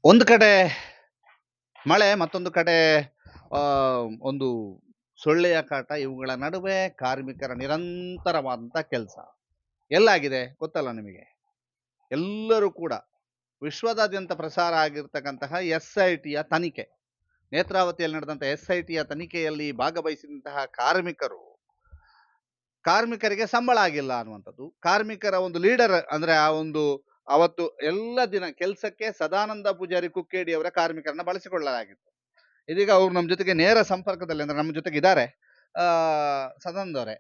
ಒಂದು ಕಡೆ ಮಳೆ, ಮತ್ತೊಂದು ಕಡೆ ಆ, ಒಂದು ಸೊಳ್ಳೆಯ ಕಾಟ. ಇವುಗಳ ನಡುವೆ ಕಾರ್ಮಿಕರ ನಿರಂತರವಾದಂಥ ಕೆಲಸ ಎಲ್ಲಾಗಿದೆ ಗೊತ್ತಲ್ಲ ನಿಮಗೆ. ಎಲ್ಲರೂ ಕೂಡ ವಿಶ್ವದಾದ್ಯಂತ ಪ್ರಸಾರ ಆಗಿರ್ತಕ್ಕಂತಹ SITಯ ತನಿಖೆ, ನೇತ್ರಾವತಿಯಲ್ಲಿ ನಡೆದಂಥ SITಯ ತನಿಖೆಯಲ್ಲಿ ಭಾಗವಹಿಸಿದಂತಹ ಕಾರ್ಮಿಕರಿಗೆ ಸಂಬಳ ಆಗಿಲ್ಲ ಅನ್ನುವಂಥದ್ದು. ಕಾರ್ಮಿಕರ ಒಂದು ಲೀಡರ್ ಅಂದ್ರೆ ಆ ಒಂದು ಅವತ್ತು ಎಲ್ಲ ದಿನ ಕೆಲಸಕ್ಕೆ ಸದಾನಂದ ಪೂಜಾರಿ ಕುಕ್ಕೇಡಿ ಅವರ ಕಾರ್ಮಿಕರನ್ನ ಬಳಸಿಕೊಳ್ಳಲಾಗಿತ್ತು. ಇದೀಗ ಅವ್ರು ನಮ್ಮ ಜೊತೆಗೆ ನೇರ ಸಂಪರ್ಕದಲ್ಲಿ ಅಂದ್ರೆ ನಮ್ಮ ಜೊತೆಗೆ ಇದ್ದಾರೆ. ಸದಾನಂದ ಅವರೇ,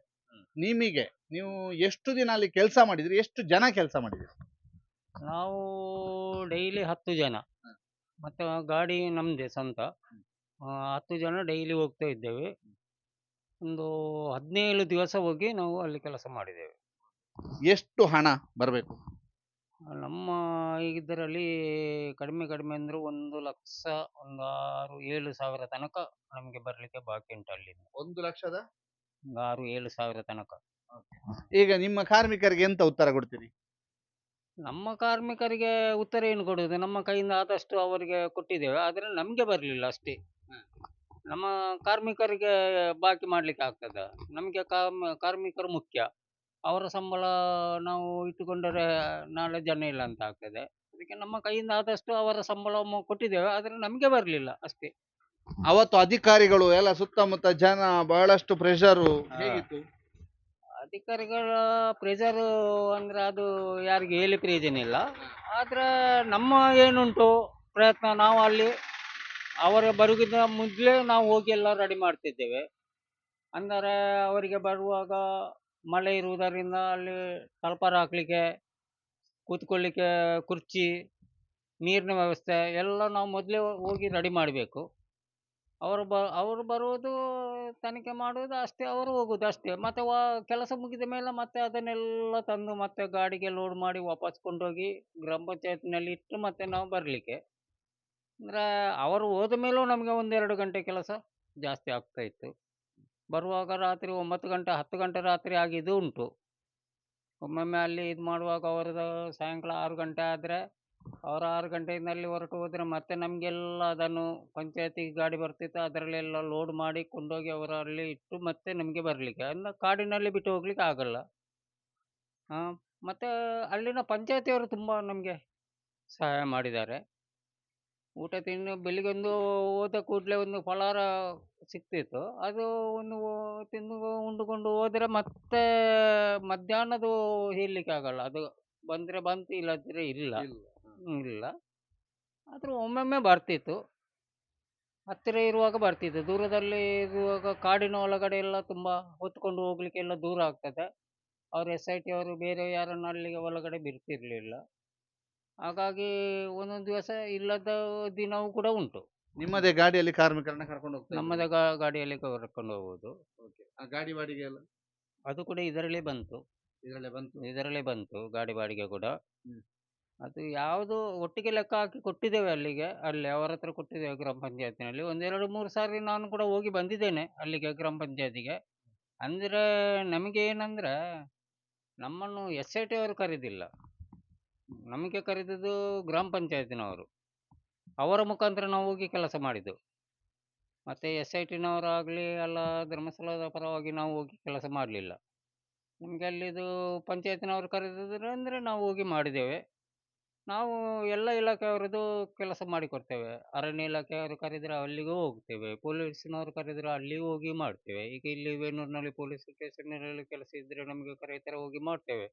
ನೀವು ಎಷ್ಟು ದಿನ ಅಲ್ಲಿ ಕೆಲಸ ಮಾಡಿದ್ರಿ? ಎಷ್ಟು ಜನ ಕೆಲಸ ಮಾಡಿದ್ರಿ? ನಾವು ಡೈಲಿ 10 ಜನ, ಮತ್ತೆ ಗಾಡಿ ನಮ್ದೇ ಸ್ವಂತ. 10 ಜನ ಡೈಲಿ ಹೋಗ್ತಾ ಇದ್ದೇವೆ. ಒಂದು 17 ದಿವಸ ಹೋಗಿ ನಾವು ಅಲ್ಲಿ ಕೆಲಸ ಮಾಡಿದ್ದೇವೆ. ಎಷ್ಟು ಹಣ ಬರಬೇಕು? ನಮ್ಮ ಇದರಲ್ಲಿ ಕಡಿಮೆ ಅಂದ್ರೆ 1,00,000, ಒಂದು 6-7 ಸಾವಿರ ತನಕ ನಮಗೆ ಬರ್ಲಿಕ್ಕೆ ಬಾಕಿ ಉಂಟು ಅಲ್ಲಿಂದ. 1,00,000? ಒಂದು 6-7 ಸಾವಿರ ತನಕ. ಈಗ ನಿಮ್ಮ ಕಾರ್ಮಿಕರಿಗೆ ಎಂತ ಉತ್ತರ ಕೊಡ್ತೀರಿ? ನಮ್ಮ ಕಾರ್ಮಿಕರಿಗೆ ಉತ್ತರ ಏನು ಕೊಡುವುದು? ನಮ್ಮ ಕೈಯಿಂದ ಆದಷ್ಟು ಅವರಿಗೆ ಕೊಟ್ಟಿದ್ದೇವೆ, ಆದರೆ ನಮಗೆ ಬರಲಿಲ್ಲ ಅಷ್ಟೇ. ನಮ್ಮ ಕಾರ್ಮಿಕರಿಗೆ ಬಾಕಿ ಮಾಡ್ಲಿಕ್ಕೆ ಆಗ್ತದ? ನಮಗೆ ಕಾರ್ಮಿಕರು ಮುಖ್ಯ. ಅವರ ಸಂಬಳ ನಾವು ಇಟ್ಟುಕೊಂಡರೆ ನಾಳೆ ಜನ ಇಲ್ಲ ಅಂತ ಆಗ್ತದೆ. ಅದಕ್ಕೆ ನಮ್ಮ ಕೈಯಿಂದ ಆದಷ್ಟು ಅವರ ಸಂಬಳ ಕೊಟ್ಟಿದ್ದೇವೆ, ಆದರೆ ನಮಗೆ ಬರಲಿಲ್ಲ ಅಷ್ಟೇ. ಅವತ್ತು ಅಧಿಕಾರಿಗಳು ಎಲ್ಲ ಸುತ್ತಮುತ್ತ ಜನ ಬಹಳಷ್ಟು ಪ್ರೆಷರು ಹೇಗಿತ್ತು? ಅಧಿಕಾರಿಗಳ ಪ್ರೆಷರು ಅಂದ್ರೆ ಅದು ಯಾರಿಗೆ ಹೇಳಿ ಪ್ರಯೋಜನ ಇಲ್ಲ. ಆದ್ರೆ ನಮ್ಮ ಏನುಂಟು ಪ್ರಯತ್ನ, ನಾವು ಅಲ್ಲಿ ಅವರ ಬರುವುದಕ್ಕಿಂತ ಮೊದಲೇ ನಾವು ಹೋಗಿ ಎಲ್ಲ ರೆಡಿ ಮಾಡ್ತಿದ್ದೇವೆ. ಅಂದರೆ ಅವರಿಗೆ ಬರುವಾಗ ಮಳೆ ಇರುವುದರಿಂದ ಅಲ್ಲಿ ತಲ್ಪಾರ ಹಾಕ್ಲಿಕ್ಕೆ, ಕೂತ್ಕೊಳ್ಳಿಕ್ಕೆ ಕುರ್ಚಿ, ನೀರಿನ ವ್ಯವಸ್ಥೆ ಎಲ್ಲ ನಾವು ಮೊದಲೇ ಹೋಗಿ ರೆಡಿ ಮಾಡಬೇಕು. ಅವರು ಬರುವುದು, ತನಿಖೆ ಮಾಡುವುದು ಅಷ್ಟೇ, ಅವರು ಹೋಗುದು ಅಷ್ಟೇ. ಮತ್ತೆ ಕೆಲಸ ಮುಗಿದ ಮೇಲೆ ಮತ್ತೆ ಅದನ್ನೆಲ್ಲ ತಂದು ಮತ್ತೆ ಗಾಡಿಗೆ ಲೋಡ್ ಮಾಡಿ ವಾಪಸ್ ಕೊಂಡೋಗಿ ಗ್ರಾಮ ಪಂಚಾಯತ್ನಲ್ಲಿ ಇಟ್ಟು ಮತ್ತೆ ನಾವು ಬರಲಿಕ್ಕೆ. ಅಂದರೆ ಅವರು ಹೋದ ಮೇಲೂ ನಮಗೆ 1-2 ಗಂಟೆ ಕೆಲಸ ಜಾಸ್ತಿ ಆಗ್ತಾ ಇತ್ತು. ಬರುವಾಗ ರಾತ್ರಿ 9 ಗಂಟೆ 10 ಗಂಟೆ ರಾತ್ರಿ ಆಗಿದ್ದು ಉಂಟು. ಒಮ್ಮೊಮ್ಮೆ ಅಲ್ಲಿ ಇದು ಮಾಡುವಾಗ ಅವರದ್ದು ಸಾಯಂಕಾಲ 6 ಗಂಟೆ ಆದರೆ ಅವರು 6 ಗಂಟೆಯಿಂದ ಅಲ್ಲಿ ಹೊರಟು ಹೋದರೆ ಮತ್ತೆ ನಮಗೆಲ್ಲ ಅದನ್ನು ಪಂಚಾಯತಿಗೆ ಗಾಡಿ ಬರ್ತಿತ್ತು, ಅದರಲ್ಲೆಲ್ಲ ಲೋಡ್ ಮಾಡಿ ಕೊಂಡೋಗಿ ಅವರ ಅಲ್ಲಿ ಇಟ್ಟು ಮತ್ತೆ ನಮಗೆ ಬರಲಿಕ್ಕೆ, ಅಂದರೆ ಕಾಡಿನಲ್ಲಿ ಬಿಟ್ಟು ಹೋಗ್ಲಿಕ್ಕೆ ಆಗಲ್ಲ. ಮತ್ತೆ ಅಲ್ಲಿನ ಪಂಚಾಯತಿಯವರು ತುಂಬ ನಮಗೆ ಸಹಾಯ ಮಾಡಿದ್ದಾರೆ. ಊಟ ತಿಂಡಿ ಬೆಳಿಗ್ಗೆ ಒಂದು ಹೋದ ಕೂಡಲೇ ಒಂದು ಫಲಾಹಾರ ಸಿಗ್ತಿತ್ತು, ಅದು ಒಂದು ತಿಂದು ಉಂಡುಕೊಂಡು ಹೋದರೆ ಮತ್ತೆ ಮಧ್ಯಾಹ್ನದ್ದು ಹೇಳಲಿಕ್ಕೆ ಆಗಲ್ಲ. ಅದು ಬಂದರೆ ಬಂತು, ಇಲ್ಲದಿದ್ರೆ ಇಲ್ಲ. ಇಲ್ಲ. ಆದರೂ ಒಮ್ಮೊಮ್ಮೆ ಬರ್ತಿತ್ತು, ಹತ್ತಿರ ಇರುವಾಗ ಬರ್ತಿತ್ತು. ದೂರದಲ್ಲಿ ಇರುವಾಗ ಕಾಡಿನ ಒಳಗಡೆ ಎಲ್ಲ ತುಂಬ ಹೊತ್ಕೊಂಡು ಹೋಗ್ಲಿಕ್ಕೆ ಎಲ್ಲ ದೂರ ಆಗ್ತದೆ. ಅವರು SIT ಅವರು ಬೇರೆ ಯಾರನ್ನು ಅಲ್ಲಿಗೆ ಒಳಗಡೆ ಬಿಡ್ತಿರ್ಲಿಲ್ಲ. ಹಾಗಾಗಿ ಒಂದೊಂದು ದಿವಸ ಇಲ್ಲದ ದಿನವೂ ಕೂಡ ಉಂಟು. ನಿಮ್ಮದೇ ಗಾಡಿಯಲ್ಲಿ ಕಾರ್ಮಿಕರನ್ನ ಕರ್ಕೊಂಡು ಹೋಗ್ತಾ ನಮ್ಮದೇ ಗಾಡಿಯಲ್ಲಿ ಕರ್ಕೊಂಡು ಹೋಗುವುದು. ಆ ಗಾಡಿ ಬಾಡಿಗೆ ಎಲ್ಲ ಅದು ಕೂಡ ಇದರಲ್ಲೇ ಬಂತು. ಇದರಲ್ಲೇ ಬಂತು ಗಾಡಿ ಬಾಡಿಗೆ ಕೂಡ. ಅದು ಯಾವುದು ಒಟ್ಟಿಗೆ ಲೆಕ್ಕ ಹಾಕಿ ಕೊಟ್ಟಿದ್ದೇವೆ ಅಲ್ಲಿಗೆ, ಅಲ್ಲಿ ಅವರ ಹತ್ರ ಕೊಟ್ಟಿದ್ದೇವೆ ಗ್ರಾಮ ಪಂಚಾಯತಿನಲ್ಲಿ. 1-2-3 ಸಾರಿ ನಾನು ಕೂಡ ಹೋಗಿ ಬಂದಿದ್ದೇನೆ ಅಲ್ಲಿಗೆ ಗ್ರಾಮ ಪಂಚಾಯತಿಗೆ. ಅಂದರೆ ನಮಗೆ ಏನಂದ್ರೆ, ನಮ್ಮನ್ನು SIT ಅವರು ಕರೆದಿಲ್ಲ, ನಮಗೆ ಕರೆದಿದ್ದು ಗ್ರಾಮ ಪಂಚಾಯತಿನವರು. ಅವರ ಮುಖಾಂತರ ನಾವು ಹೋಗಿ ಕೆಲಸ ಮಾಡಿದ್ದು. ಮತ್ತೆ SITನವರಾಗಲಿ ಅಲ್ಲ ಧರ್ಮಸ್ಥಳದ ಪರವಾಗಿ ನಾವು ಹೋಗಿ ಕೆಲಸ ಮಾಡಲಿಲ್ಲ. ನಮಗೆ ಅಲ್ಲಿದು ಪಂಚಾಯತಿನವರು ಕರೆದಿದ್ರು ಅಂದರೆ ನಾವು ಹೋಗಿ ಮಾಡಿದ್ದೇವೆ. ನಾವು ಎಲ್ಲ ಇಲಾಖೆಯವರದ್ದು ಕೆಲಸ ಮಾಡಿಕೊಡ್ತೇವೆ. ಅರಣ್ಯ ಇಲಾಖೆಯವರು ಕರೆದರೆ ಅಲ್ಲಿಗೂ ಹೋಗ್ತೇವೆ, ಪೊಲೀಸ್ನವರು ಕರೆದರೆ ಅಲ್ಲಿಗೂ ಹೋಗಿ ಮಾಡ್ತೇವೆ. ಈಗ ಇಲ್ಲಿ ವೇಣೂರಿನಲ್ಲಿ ಪೊಲೀಸ್ ಸ್ಟೇಷನ್ನಲ್ಲಿ ಕೆಲಸ ಇದ್ದರೆ ನಮಗೆ ಕರೀತಾರೆ, ಹೋಗಿ ಮಾಡ್ತೇವೆ.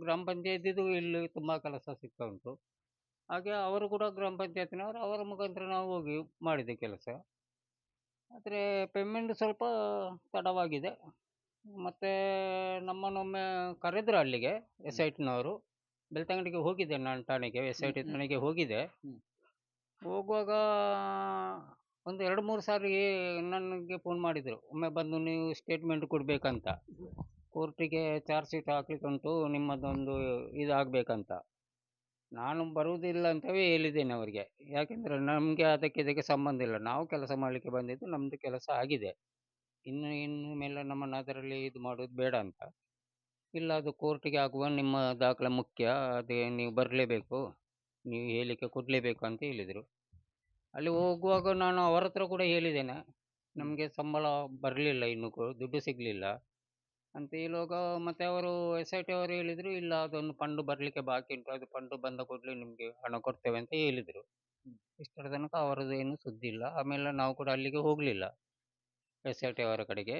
ಗ್ರಾಮ ಪಂಚಾಯತಿದು ಇಲ್ಲಿ ತುಂಬ ಕೆಲಸ ಸಿಗ್ತಾ ಉಂಟು. ಹಾಗೆ ಅವರು ಕೂಡ ಗ್ರಾಮ ಪಂಚಾಯತಿನವರು, ಅವರ ಮುಖಾಂತರ ನಾವು ಹೋಗಿ ಮಾಡಿದ ಕೆಲಸ. ಆದರೆ ಪೇಮೆಂಟ್ ಸ್ವಲ್ಪ ತಡವಾಗಿದೆ. ಮತ್ತು ನಮ್ಮನ್ನೊಮ್ಮೆ ಕರೆದರು ಅಲ್ಲಿಗೆ SITನವರು. ಬೆಳ್ತಂಗಡಿಗೆ ಹೋಗಿದ್ದೆ ನಾನು ಠಾಣೆಗೆ, SIT ಠಾಣೆಗೆ ಹೋಗಿದ್ದೆ. ಹೋಗುವಾಗ ಒಂದು 2-3 ಸಾರಿ ನನಗೆ ಫೋನ್ ಮಾಡಿದರು, ಒಮ್ಮೆ ಬಂದು ನೀವು ಸ್ಟೇಟ್ಮೆಂಟ್ ಕೊಡಬೇಕಂತ, ಕೋರ್ಟಿಗೆ ಚಾರ್ಜ್ ಶೀಟ್ ಹಾಕ್ಲಿಕ್ಕೆ ಉಂಟು, ನಿಮ್ಮದೊಂದು ಇದಾಗಬೇಕಂತ. ನಾನು ಬರುವುದಿಲ್ಲ ಅಂತವೇ ಹೇಳಿದ್ದೇನೆ ಅವರಿಗೆ. ಯಾಕೆಂದರೆ ನಮಗೆ ಅದಕ್ಕೆ ಇದಕ್ಕೆ ಸಂಬಂಧ ಇಲ್ಲ, ನಾವು ಕೆಲಸ ಮಾಡಲಿಕ್ಕೆ ಬಂದಿದ್ದು, ನಮ್ಮದು ಕೆಲಸ ಆಗಿದೆ. ಇನ್ನು ಮೇಲೆ ನಮ್ಮನ್ನು ಅದರಲ್ಲಿ ಇದು ಮಾಡೋದು ಬೇಡ ಅಂತ. ಇಲ್ಲ, ಅದು ಕೋರ್ಟಿಗೆ ಆಗುವ ನಿಮ್ಮ ದಾಖಲೆ ಮುಖ್ಯ, ಅದೇ ನೀವು ಬರಲೇಬೇಕು, ನೀವು ಹೇಳಿಕೆ ಕೊಡಲೇಬೇಕು ಅಂತ ಹೇಳಿದರು. ಅಲ್ಲಿ ಹೋಗುವಾಗ ನಾನು ಅವರ ಹತ್ರ ಕೂಡ ಹೇಳಿದ್ದೇನೆ, ನಮಗೆ ಸಂಬಳ ಬರಲಿಲ್ಲ, ಇನ್ನೂ ದುಡ್ಡು ಸಿಗಲಿಲ್ಲ ಅಂತ ಹೇಳುವಾಗ ಮತ್ತೆ ಅವರು SIT ಅವರು ಹೇಳಿದರು, ಇಲ್ಲ ಅದೊಂದು ಫಂಡ್ ಬರಲಿಕ್ಕೆ ಬಾಕಿ ಉಂಟು, ಅದು ಫಂಡ್ ಬಂದ ಕೂಡಲೇ ನಿಮಗೆ ಹಣ ಕೊಡ್ತೇವೆ ಅಂತ ಹೇಳಿದರು. ಇಷ್ಟರ ತನಕ ಅವರದ್ದು ಏನು ಸುದ್ದಿ ಇಲ್ಲ. ಆಮೇಲೆ ನಾವು ಕೂಡ ಅಲ್ಲಿಗೆ ಹೋಗಲಿಲ್ಲ SIT ಅವರ ಕಡೆಗೆ.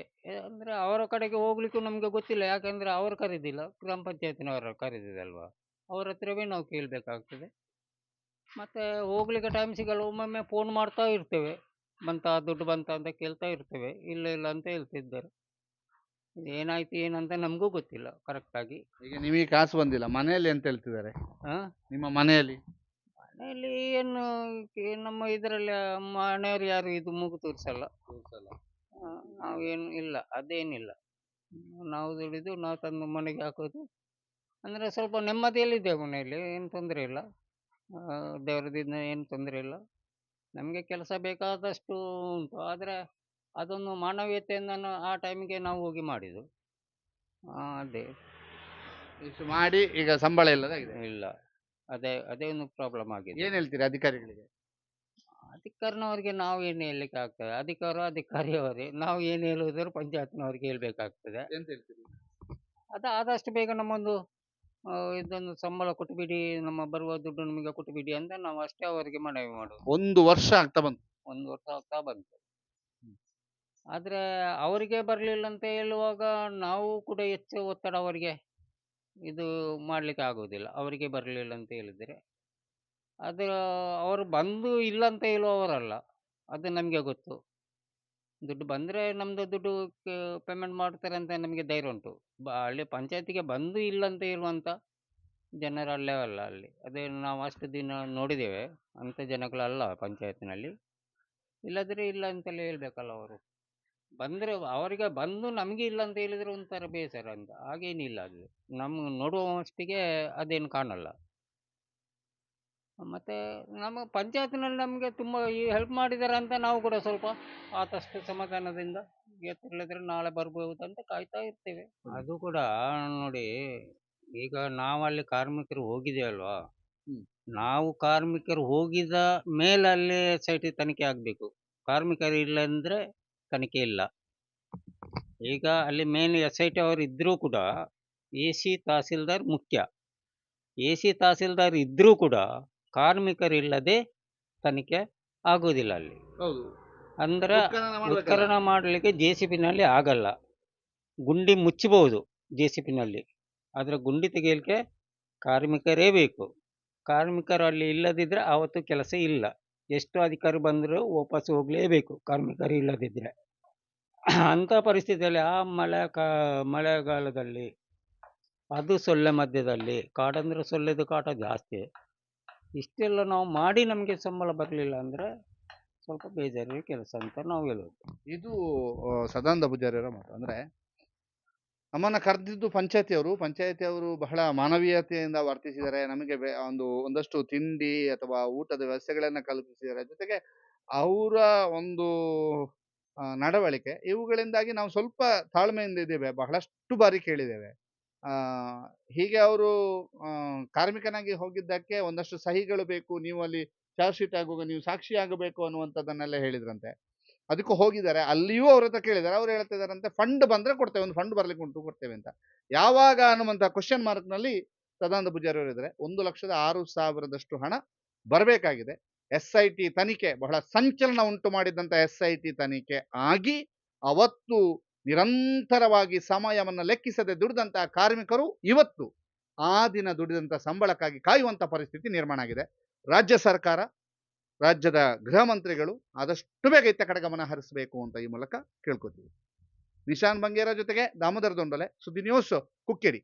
ಅಂದರೆ ಅವರ ಕಡೆಗೆ ಹೋಗ್ಲಿಕ್ಕೂ ನಮಗೆ ಗೊತ್ತಿಲ್ಲ, ಯಾಕಂದರೆ ಅವರು ಕರೀದಿಲ್ಲ, ಗ್ರಾಮ ಪಂಚಾಯತಿನವರು ಕರೀದಿದಲ್ವಾ, ಅವ್ರ ಹತ್ರವೇ ನಾವು ಕೇಳಬೇಕಾಗ್ತದೆ. ಮತ್ತು ಹೋಗ್ಲಿಕ್ಕೆ ಟೈಮ್ ಸಿಗಲ್ಲ, ಒಮ್ಮೊಮ್ಮೆ ಫೋನ್ ಮಾಡ್ತಾ ಇರ್ತೇವೆ, ಬಂತಾ ದುಡ್ಡು ಬಂತಾ ಅಂತ ಕೇಳ್ತಾ ಇರ್ತೇವೆ, ಇಲ್ಲ ಇಲ್ಲ ಅಂತ ಹೇಳ್ತಿದ್ದಾರೆ. ಏನಾಯ್ತು ಏನಂತ ನಮಗೂ ಗೊತ್ತಿಲ್ಲ ಕರೆಕ್ಟಾಗಿ. ಈಗ ನಿಮಗೆ ಕಾಸು ಬಂದಿಲ್ಲ, ಮನೆಯಲ್ಲಿ ಎಂತ ಹೇಳ್ತಿದ್ದಾರೆ? ಹಾಂ, ನಿಮ್ಮ ಮನೆಯಲ್ಲಿ ಮನೆಯಲ್ಲಿ ಏನು ನಮ್ಮ ಇದರಲ್ಲಿ ಮನೆಯವರು ಯಾರು ಇದು ಮೂಗು ತೋರಿಸಲ್ಲ. ನಾವೇನು ಇಲ್ಲ, ಅದೇನಿಲ್ಲ. ನಾವು ದುಡಿದು ನಾವು ತಂದು ಮನೆಗೆ ಹಾಕೋದು. ಅಂದರೆ ಸ್ವಲ್ಪ ನೆಮ್ಮದಿಯಲ್ಲಿದ್ದೇವೆ ಮನೆಯಲ್ಲಿ, ಏನು ತೊಂದರೆ ಇಲ್ಲ. ದೇವರದಿಂದ ಏನು ತೊಂದರೆ ಇಲ್ಲ. ನಮಗೆ ಕೆಲಸ ಬೇಕಾದಷ್ಟು ಉಂಟು, ಆದರೆ ಅದೊಂದು ಮಾನವೀಯತೆಯಿಂದ ಆ ಟೈಮಿಗೆ ನಾವು ಹೋಗಿ ಮಾಡಿದ್ದು. ಅದೇ ಇಷ್ಟು ಮಾಡಿ ಈಗ ಸಂಬಳ ಇಲ್ಲದಾಗಿದೆ. ಇಲ್ಲ, ಅದೇ ಅದೇ ಒಂದು ಪ್ರಾಬ್ಲಮ್ ಆಗಿದೆ. ಏನ್ ಹೇಳ್ತೀರಿ ಅಧಿಕಾರಿಗಳಿಗೆ? ಅಧಿಕಾರಿನವರಿಗೆ ನಾವು ಏನು ಹೇಳಲಿಕ್ಕೆ ಆಗ್ತದೆ, ಅಧಿಕಾರಿಯವರೇ, ನಾವು ಏನು ಹೇಳುವುದಾದ್ರು ಪಂಚಾಯತ್ನವ್ರಿಗೆ ಹೇಳ್ಬೇಕಾಗ್ತದೆ. ಎಂತ ಹೇಳ್ತೀರಿ? ಅದು ಆದಷ್ಟು ಬೇಗ ನಮ್ಮೊಂದು ಇದೊಂದು ಸಂಬಳ ಕೊಟ್ಟುಬಿಡಿ, ನಮ್ಮ ಬರುವ ದುಡ್ಡು ನಮಗೆ ಕೊಟ್ಟುಬಿಡಿ ಅಂತ ನಾವು ಅಷ್ಟೇ ಅವರಿಗೆ ಮನವಿ ಮಾಡೋದು. 1 ವರ್ಷ ಆಗ್ತಾ ಬಂತು. 1 ವರ್ಷ ಆಗ್ತಾ ಬಂತು. ಆದರೆ ಅವರಿಗೆ ಬರಲಿಲ್ಲ ಅಂತ ಹೇಳುವಾಗ ನಾವು ಕೂಡ ಹೆಚ್ಚು ಒತ್ತಡ ಅವರಿಗೆ ಇದು ಮಾಡಲಿಕ್ಕೆ ಆಗೋದಿಲ್ಲ. ಅವರಿಗೆ ಬರಲಿಲ್ಲ ಅಂತ ಹೇಳಿದರೆ ಅದು ಅವರು ಬಂದು ಇಲ್ಲ ಅಂತ ಹೇಳುವವರಲ್ಲ, ಅದು ನಮಗೆ ಗೊತ್ತು. ದುಡ್ಡು ಬಂದರೆ ನಮ್ಮದು ದುಡ್ಡು ಪೇಮೆಂಟ್ ಮಾಡ್ತಾರೆ ಅಂತ ನಮಗೆ ಧೈರ್ಯ ಉಂಟು. ಅಲ್ಲಿ ಪಂಚಾಯತಿಗೆ ಬಂದು ಇಲ್ಲ ಅಂತ ಹೇಳುವಂಥ ಜನರು ಅಲ್ಲೇ ಅಲ್ಲ ಅಲ್ಲಿ. ಅದೇ ನಾವು ಅಷ್ಟು ದಿನ ನೋಡಿದ್ದೇವೆ, ಅಂಥ ಜನಗಳಲ್ಲ ಪಂಚಾಯತಿನಲ್ಲಿ. ಇಲ್ಲದ್ರೆ ಇಲ್ಲ ಅಂತಲೇ ಹೇಳ್ಬೇಕಲ್ಲ ಅವರು. ಬಂದರೆ ಅವರಿಗೆ ಬಂದು ನಮಗೆ ಇಲ್ಲ ಅಂತ ಹೇಳಿದರೆ ಒಂಥರ ಬೇಸರ ಅಂತ, ಹಾಗೇನಿಲ್ಲ. ಅದು ನಮ್ಗೆ ನೋಡುವಷ್ಟಿಗೆ ಅದೇನು ಕಾಣಲ್ಲ. ಮತ್ತು ನಮ್ಮ ಪಂಚಾಯತಿನಲ್ಲಿ ನಮಗೆ ತುಂಬ ಈ ಹೆಲ್ಪ್ ಮಾಡಿದ್ದಾರೆ ಅಂತ ನಾವು ಕೂಡ ಸ್ವಲ್ಪ ಆದಷ್ಟು ಸಮಾಧಾನದಿಂದ ಎತ್ತಿಲ್ಲದ್ರೆ ನಾಳೆ ಬರ್ಬೋದು ಅಂತ ಕಾಯ್ತಾ ಇರ್ತೇವೆ. ಅದು ಕೂಡ ನೋಡಿ, ಈಗ ನಾವಲ್ಲಿ ಕಾರ್ಮಿಕರು ಹೋಗಿದ್ದೇವಲ್ವಾ, ನಾವು ಕಾರ್ಮಿಕರು ಹೋಗಿದ ಮೇಲೆ ಅಲ್ಲಿ SIT ತನಿಖೆ ಆಗಬೇಕು. ಕಾರ್ಮಿಕರು ಇಲ್ಲ ಅಂದರೆ ತನಿಖೆ ಇಲ್ಲ. ಈಗ ಅಲ್ಲಿ ಮೇನ್ SIT ಅವರು ಇದ್ದರೂ ಕೂಡ AC ತಹಸೀಲ್ದಾರ್ ಮುಖ್ಯ. AC ತಹಸೀಲ್ದಾರ್ ಇದ್ದರೂ ಕೂಡ ಕಾರ್ಮಿಕರಿಲ್ಲದೆ ತನಿಖೆ ಆಗೋದಿಲ್ಲ ಅಲ್ಲಿ. ಹೌದು. ಅಂದರೆ ಉತ್ಖನನ ಮಾಡಲಿಕ್ಕೆ JCBನಲ್ಲಿ ಆಗಲ್ಲ. ಗುಂಡಿ ಮುಚ್ಚಬಹುದು JCBನಲ್ಲಿ, ಆದರೆ ಗುಂಡಿ ತೆಗೆಯಲಿಕ್ಕೆ ಕಾರ್ಮಿಕರೇ ಬೇಕು. ಕಾರ್ಮಿಕರು ಅಲ್ಲಿ ಇಲ್ಲದಿದ್ದರೆ ಆವತ್ತು ಕೆಲಸ ಇಲ್ಲ. ಎಷ್ಟು ಅಧಿಕಾರಿ ಬಂದರೂ ವಾಪಸ್ ಹೋಗಲೇಬೇಕು ಕಾರ್ಮಿಕರು ಇಲ್ಲದಿದ್ದರೆ. ಅಂಥ ಪರಿಸ್ಥಿತಿಯಲ್ಲಿ ಆ ಮಳೆಗಾಲದಲ್ಲಿ, ಅದು ಸೊಳ್ಳೆ ಮಧ್ಯದಲ್ಲಿ, ಕಾಡಂದರೆ ಸೊಳ್ಳೆದು ಕಾಟ ಜಾಸ್ತಿ. ಇಷ್ಟೆಲ್ಲ ನಾವು ಮಾಡಿ ನಮಗೆ ಸಂಬಳ ಬರಲಿಲ್ಲ ಅಂದರೆ ಸ್ವಲ್ಪ ಬೇಜಾರಿನ ಕೆಲಸ ಅಂತ ನಾವು ಹೇಳೋದು. ಇದು ಸದಾನಂದ ಪೂಜಾರಿಯವರ ಮಾತು. ಅಂದ್ರೆ ನಮ್ಮನ್ನ ಕರೆದಿದ್ದು ಪಂಚಾಯತಿಯವರು ಬಹಳ ಮಾನವೀಯತೆಯಿಂದ ವರ್ತಿಸಿದ್ದಾರೆ. ನಮಗೆ ಒಂದಷ್ಟು ತಿಂಡಿ ಅಥವಾ ಊಟದ ವ್ಯವಸ್ಥೆಗಳನ್ನ ಕಲ್ಪಿಸಿದ್ದಾರೆ. ಜೊತೆಗೆ ಅವರ ಒಂದು ನಡವಳಿಕೆ, ಇವುಗಳಿಂದಾಗಿ ನಾವು ಸ್ವಲ್ಪ ತಾಳ್ಮೆಯಿಂದ ಇದ್ದೇವೆ. ಬಹಳಷ್ಟು ಬಾರಿ ಕೇಳಿದ್ದೇವೆ. ಹೀಗೆ ಅವರು ಕಾರ್ಮಿಕನಾಗಿ ಹೋಗಿದ್ದಕ್ಕೆ ಒಂದಷ್ಟು ಸಹಿಗಳು ಬೇಕು, ನೀವು ಅಲ್ಲಿ ಚಾರ್ಜ್ ಶೀಟ್ ಆಗುವಾಗ ನೀವು ಸಾಕ್ಷಿ ಆಗಬೇಕು ಅನ್ನುವಂಥದ್ದನ್ನೆಲ್ಲ ಹೇಳಿದ್ರಂತೆ. ಅದಕ್ಕೂ ಹೋಗಿದ್ದಾರೆ. ಅಲ್ಲಿಯೂ ಅವ್ರ ಹತ್ರ ಕೇಳಿದ್ದಾರೆ. ಅವ್ರು ಹೇಳ್ತಿದಾರಂತೆ, ಫಂಡ್ ಬಂದ್ರೆ ಕೊಡ್ತೇವೆ, ಒಂದು ಫಂಡ್ ಬರ್ಲಿಕ್ಕೆ ಉಂಟು ಕೊಡ್ತೇವೆ ಅಂತ. ಯಾವಾಗ ಅನ್ನುವಂಥ ಕ್ವಶನ್ ಮಾರ್ಕ್ ನಲ್ಲಿ ಸದಾನಂದ ಪೂಜಾರಿ ಅವರು ಇದ್ದಾರೆ. 1,06,000 ಹಣ ಬರಬೇಕಾಗಿದೆ. SIT ತನಿಖೆ, ಬಹಳ ಸಂಚಲನ ಉಂಟು ಮಾಡಿದಂತ SIT ತನಿಖೆ ಆಗಿ ಅವತ್ತು ನಿರಂತರವಾಗಿ ಸಮಯವನ್ನು ಲೆಕ್ಕಿಸದೆ ದುಡಿದಂತಹ ಕಾರ್ಮಿಕರು ಇವತ್ತು ಆ ದಿನ ದುಡಿದಂತ ಸಂಬಳಕ್ಕಾಗಿ ಕಾಯುವಂತ ಪರಿಸ್ಥಿತಿ ನಿರ್ಮಾಣ ಆಗಿದೆ. ರಾಜ್ಯ ಸರ್ಕಾರ, ರಾಜ್ಯದ ಗೃಹ ಮಂತ್ರಿಗಳು ಆದಷ್ಟು ಬೇಗ ಇತ್ತ ಕಡೆ ಗಮನ ಹರಿಸಬೇಕು ಅಂತ ಈ ಮೂಲಕ ಕೇಳ್ಕೊತೀವಿ. ನಿಶಾನ್ ಬಂಗೇರ ಜೊತೆಗೆ ದಾಮೋದರ ದೊಂಡಲೆ, ಸುದ್ದಿ ನ್ಯೂಸ್, ಕುಕ್ಕೇರಿ.